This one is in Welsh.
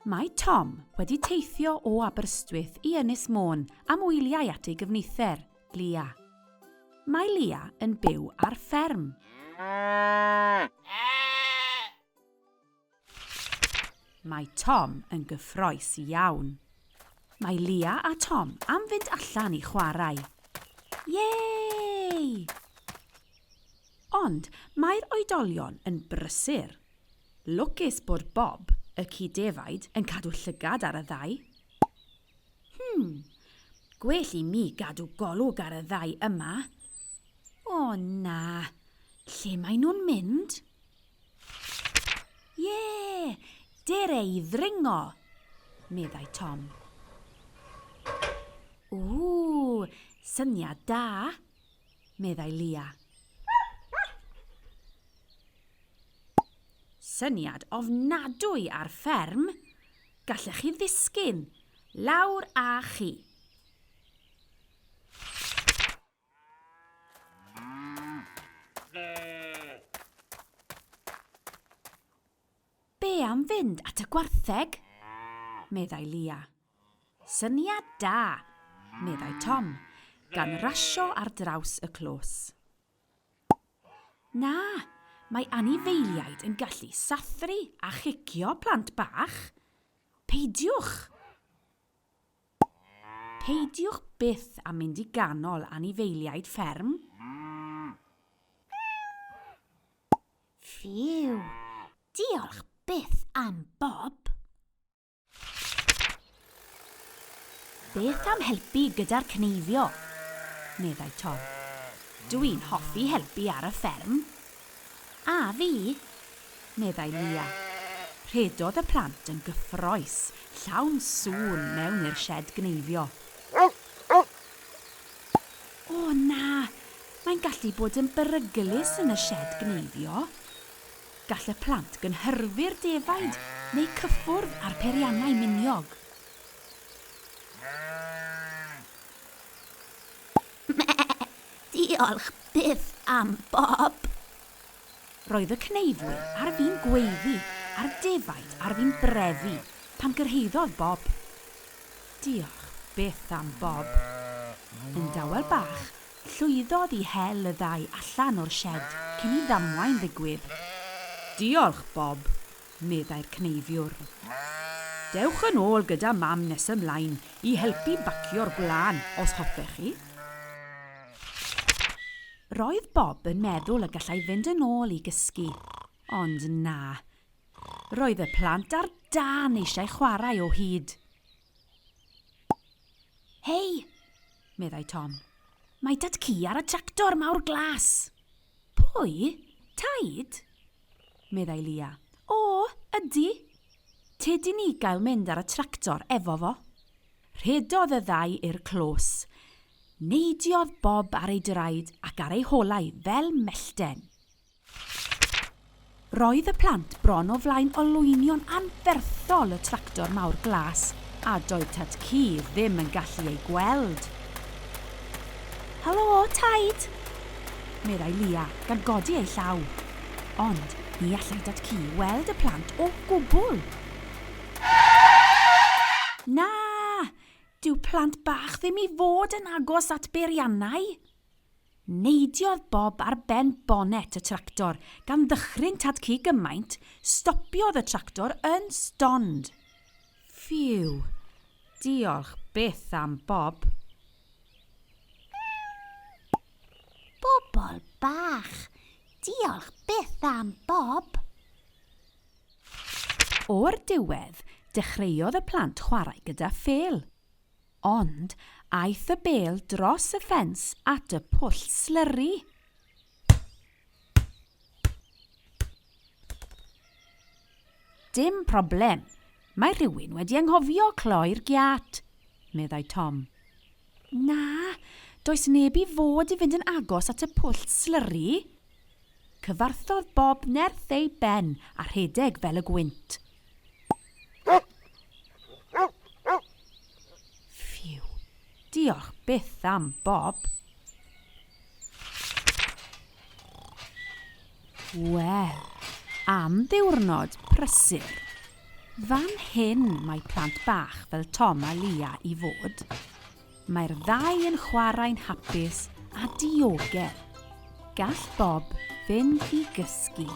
Mae Tom wedi teithio o Aberystwyth I Ynys Môn am wyliau at ei gyfnither, Lia. Mae Lia yn byw ar fferm. Mae Tom yn gyffrous iawn. Mae Lia a Tom am fynd allan I chwarae. Yey! Ond mae'r oedolion yn brysur. Lwcus bod Bob, y cyd-defaid, yn cadw llygad ar y ddau. Gwell I mi gadw golwg ar y ddau yma. O na, lle mae nhw'n mynd? Ie, dere I ddringo, meddai Tom. Syniad da, meddai Lia. Syniad ofnadwy ar fferm. Gallech chi ddisgyn, lawr a chi. Be am fynd at y gwartheg? Meddai Lia. Syniad da, meddai Tom, gan rasio ar draws y clos. Na, mae anifeiliaid yn gallu sathru a chicio plant bach. Peidiwch! Peidiwch byth am mynd I ganol anifeiliaid fferm. Phew, diolch byth am Bob. Beth am helpu gyda'r cneifio, meddai Tom. Dwi'n hoffi helpu ar y fferm. A fi, meddai Lia. Rhedodd y plant yn gyffrous, llawn sŵn mewn i'r sied gneifio. O na, mae'n gallu bod yn beryglus yn y sied gneifio. Gall y plant gynhyrfu'r defaid neu cyffwrdd ar periannau miniog. Diolch byth am Bob. Roedd y cneifwyr ar fi'n gweiddi a'r defaid ar fi'n brefi pan gyrhaeddodd Bob. Diolch byth am Bob. Yn dawel bach, llwyddodd I hel y ddau allan o'r sied cyn I ddamwain ddigwydd. Diolch Bob, meddai'r cneifiwr. Dewch yn ôl gyda mam nes ymlaen I helpu bacio'r gwlan os hoffech chi. Roedd Bob yn meddwl y gallai fynd yn ôl I gysgu, ond na. Roedd y plant ar dan eisiau chwarae o hyd. Hei, meddai Tom. Mae dad ci ar y tractor mawr glas. Pwy? Taid? Meddai Lia. O, ydy. Tyd I ni gael mynd ar y tractor efo fo. Rhedodd y ddau i'r clos. Neidiodd Bob ar ei draed ac ar ei holau fel mellten. Roedd y plant bron o flaen olwynion anferthol y tractor mawr glas a doedd tad ci ddim yn gallu ei gweld. Helo, Taid! Meddai Lia gan godi ei llaw. Ond ni allai dad ci weld y plant o gwbl. Na! Dyw plant bach ddim I fod yn agos at beiriannau. Neidiodd Bob ar ben bonet y tractor gan ddychryn tad ci gymaint, stopiodd y tractor yn stond. Phew, diolch byth am Bob. Bobl bach, diolch byth am Bob. O'r diwedd, dechreuodd y plant chwarae gyda ffêl. Ond aeth y bêl dros y ffens at y pwll slyri. Dim problem, mae rhywun wedi anghofio cloi'r giat, meddai Tom. Na, does neb I fod I fynd yn agos at y pwll slyri. Cyfarthodd Bob nerth ei ben a rhedeg fel y gwynt. Diolch byth am Bob. Wel, am ddiwrnod prysur, Fan hyn mae plant bach fel Tom a Lia i fod. Mae'r ddau yn chwarae'n hapus a diogel. Gall Bob fynd i gysgu.